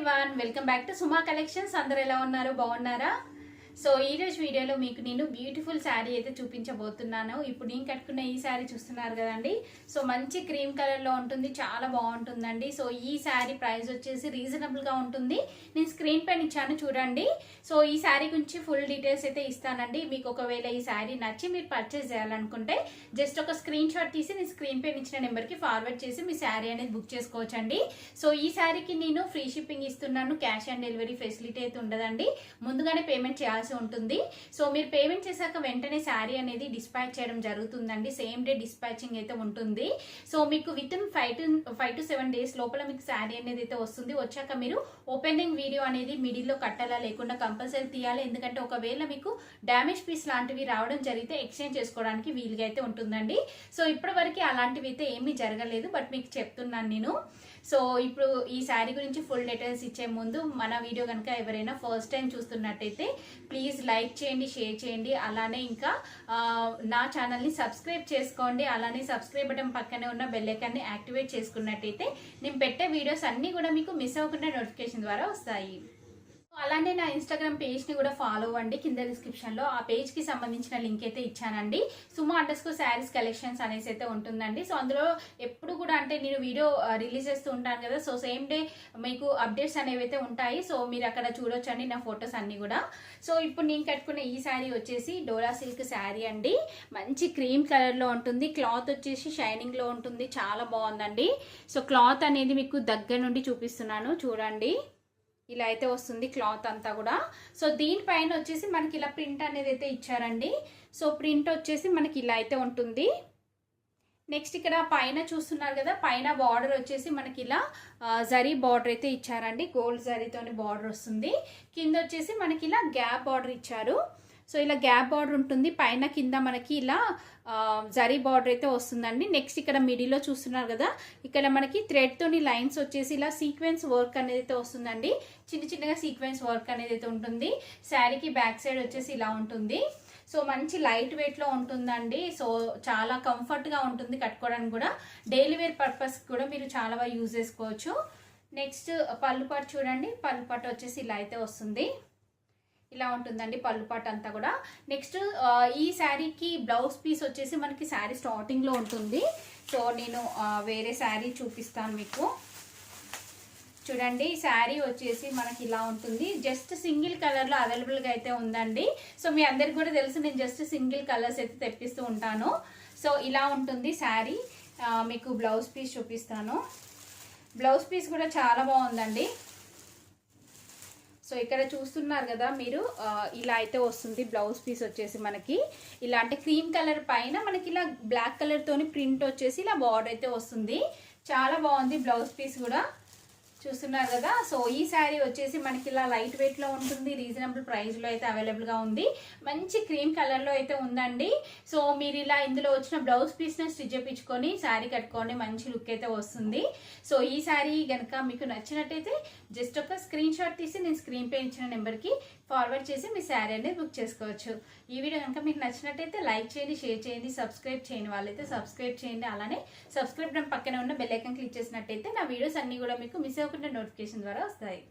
Everyone, welcome back to Suma collections. అందరూ ఎలా ఉన్నారు? బాగున్నారా? సో ఈ రోజు వీడియోలో మీకు నేను బ్యూటిఫుల్ శారీ అయితే చూపించబోతున్నాను. ఇప్పుడు నేను కట్టుకున్న ఈ శారీ చూస్తున్నారు కదండి. సో మంచి క్రీమ్ కలర్ లో ఉంటుంది, చాలా బాగుంటుందండి. సో ఈ శారీ ప్రైస్ వచ్చేసి రీజనబుల్ గా ఉంటుంది. నేను స్క్రీన్ పైన ఇచ్చాను చూడండి. సో ఈ శారీ గురించి ఫుల్ డీటెయిల్స్ అయితే ఇస్తానండి. మీకు ఒకవేళ ఈ శారీ నచ్చి మీరు పర్చేస్ చేయాలనుకుంటే జస్ట్ ఒక స్క్రీన్ షాట్ తీసి నేను స్క్రీన్ పైన ఇచ్చిన నెంబర్ కి ఫార్వర్డ్ చేసి మీ శారీ అనేది బుక్ చేసుకోవచ్చండి. సో ఈ శారీకి నేను ఫ్రీ షిప్పింగ్ ఇస్తున్నాను. క్యాష్ ఆన్ డెలివరీ ఫెసిలిటీ అయితే ఉండదండి. ముందుగానే పేమెంట్ చేయాల్సి ఉంటుంది. సో మీరు పేమెంట్ చేశాక వెంటనే శారీ అనేది డిస్పాచ్ చేయడం జరుగుతుందండి. సేమ్ డే డిస్పాచింగ్ అయితే ఉంటుంది. సో మీకు విత్ ఇన్ 5 to 7 days లోపల మీకు శారీ అనేది అయితే వస్తుంది. వచ్చాక మీరు ఓపెనింగ్ వీడియో అనేది మిడిల్ లో కట్టాలా లేకుండా కంపల్సరీ తీయాలి. ఎందుకంటే ఒకవేళ మీకు డ్యామేజ్ పీస్ లాంటివి రావడం జరిగితే ఎక్స్చేంజ్ చేసుకోవడానికి వీలుగా అయితే ఉంటుందండి. సో ఇప్పటి వరకు అలాంటివి అయితే ఏమీ జరగలేదు, బట్ మీకు చెప్తున్నాను నేను. సో ఇప్పుడు ఈ శారీ గురించి ఫుల్ డీటెయిల్స్ ఇచ్చే ముందు మన వీడియో కనుక ఎవరైనా ఫస్ట్ టైం చూస్తున్నట్టయితే ప్లీజ్ లైక్ చేయండి, షేర్ చేయండి. అలానే ఇంకా నా ఛానల్ని సబ్స్క్రైబ్ చేసుకోండి. అలానే సబ్స్క్రైబ్ బటన్ పక్కనే ఉన్న బెల్ ఐకాన్ని యాక్టివేట్ చేసుకున్నట్టయితే నేను పెట్టే వీడియోస్ అన్నీ కూడా మీకు మిస్ అవ్వకుండా నోటిఫికేషన్ ద్వారా వస్తాయి. అలానే నా ఇన్స్టాగ్రామ్ పేజ్ని కూడా ఫాలో అవ్వండి. కింద డిస్క్రిప్షన్లో ఆ పేజ్కి సంబంధించిన లింక్ అయితే ఇచ్చానండి. సుమా_శారీస్ కలెక్షన్స్ అనేసి అయితే ఉంటుందండి. సో అందులో ఎప్పుడు కూడా అంటే నేను వీడియో రిలీజ్ చేస్తూ ఉంటాను కదా. సో సేమ్ డే మీకు అప్డేట్స్ అనేవి అయితే ఉంటాయి. సో మీరు అక్కడ చూడొచ్చండి నా ఫొటోస్ అన్ని కూడా. సో ఇప్పుడు నేను కట్టుకున్న ఈ శారీ వచ్చేసి డోలా సిల్క్ శారీ అండి. మంచి క్రీమ్ కలర్లో ఉంటుంది. క్లాత్ వచ్చేసి షైనింగ్లో ఉంటుంది. చాలా బాగుందండి. సో క్లాత్ అనేది మీకు దగ్గర నుండి చూపిస్తున్నాను చూడండి. ఇలా అయితే వస్తుంది క్లాత్ అంతా కూడా. సో దీనిపైన వచ్చేసి మనకి ఇలా ప్రింట్ అనేది అయితే ఇచ్చారండి. సో ప్రింట్ వచ్చేసి మనకి ఇలా అయితే ఉంటుంది. నెక్స్ట్ ఇక్కడ పైన చూస్తున్నారు కదా, పైన బార్డర్ వచ్చేసి మనకి ఇలా జరీ బార్డర్ అయితే ఇచ్చారండి. గోల్డ్ జరీతోని బార్డర్ వస్తుంది. కింద వచ్చేసి మనకి ఇలా గ్యాప్ బార్డర్ ఇచ్చారు. సో ఇలా గ్యాప్ బార్డర్ ఉంటుంది. పైన కింద మనకి ఇలా జరీ బార్డర్ అయితే వస్తుందండి. నెక్స్ట్ ఇక్కడ మిడిల్లో చూస్తున్నారు కదా, ఇక్కడ మనకి థ్రెడ్ తోని లైన్స్ వచ్చేసి ఇలా సీక్వెన్స్ వర్క్ అనేది అయితే వస్తుందండి. చిన్నగా సీక్వెన్స్ వర్క్ అనేది అయితే ఉంటుంది. శారీకి బ్యాక్ సైడ్ వచ్చేసి ఇలా ఉంటుంది. సో మంచి లైట్ వెయిట్ లో ఉంటుందండి. సో చాలా కంఫర్ట్ గా ఉంటుంది కట్టుకోవడానికి కూడా. డైలీ వేర్ పర్పస్ కూడా మీరు చాలా బాగా యూజ్ చేసుకోవచ్చు. నెక్స్ట్ పళ్ళు పాటు చూడండి. పళ్ళు పాటు వచ్చేసి ఇలా అయితే వస్తుంది. ఇలా ఉంటుందండి పళ్ళు పాటు అంతా కూడా. నెక్స్ట్ ఈ శారీకి బ్లౌజ్ పీస్ వచ్చేసి మనకి శారీ స్టార్టింగ్ లో ఉంటుంది. సో నేను వేరే శారీ చూపిస్తాను మీకు. చూడండి శారీ వచ్చేసి మనకి ఇలా ఉంటుంది. జస్ట్ సింగిల్ కలర్ లో అవైలబుల్ గా అయితే ఉందండి. సో మీ అందరికి కూడా తెలుసు నేను జస్ట్ సింగిల్ కలర్స్ అయితే తెప్పిస్తూ ఉంటాను. సో ఇలా ఉంటుంది శారీ. మీకు బ్లౌజ్ పీస్ చూపిస్తాను. బ్లౌజ్ పీస్ కూడా చాలా బాగుందండి. సో ఇక్కడ చూస్తున్నారు కదా మీరు, ఇలా అయితే వస్తుంది బ్లౌజ్ పీస్ వచ్చేసి మనకి. ఇలా అంటే క్రీమ్ కలర్ పైన మనకి ఇలా బ్లాక్ కలర్ తోని ప్రింట్ వచ్చేసి ఇలా బార్డర్ అయితే వస్తుంది. చాలా బాగుంది బ్లౌజ్ పీస్ కూడా. చూస్తున్నారు కదా. సో ఈ శారీ వచ్చేసి మనకి ఇలా లైట్ వెయిట్ లో ఉంటుంది. రీజనబుల్ ప్రైస్ లో అయితే అవైలబుల్ గా ఉంది. మంచి క్రీమ్ కలర్ లో అయితే ఉందండి. సో మీరు ఇలా ఇందులో వచ్చిన బ్లౌజ్ పీస్ ని స్టిచ్ చేయించుకొని శారీ కట్టుకోండి, మంచి లుక్ అయితే వస్తుంది. సో ఈ శారీ కనుక మీకు నచ్చినట్టయితే జస్ట్ ఒక స్క్రీన్ షాట్ తీసి నేను స్క్రీన్ పై ఇచ్చిన నెంబర్ కి ఫార్వర్డ్ చేసి మీ శారీ అనేది బుక్ చేసుకోవచ్చు. ఈ వీడియో కనుక మీకు నచ్చినట్టయితే లైక్ చేయండి, షేర్ చేయండి, సబ్స్క్రైబ్ చేయని వాళ్ళైతే సబ్స్క్రైబ్ చేయండి. అలానే సబ్స్క్రైబ్ బటన్ పక్కనే ఉన్న బెల్ ఐకాన్ క్లిక్ చేసినట్టయితే నా వీడియోస్ అన్ని కూడా మీకు మిస్ అవ్వకుండా నోటిఫికేషన్ ద్వారా వస్తాయి.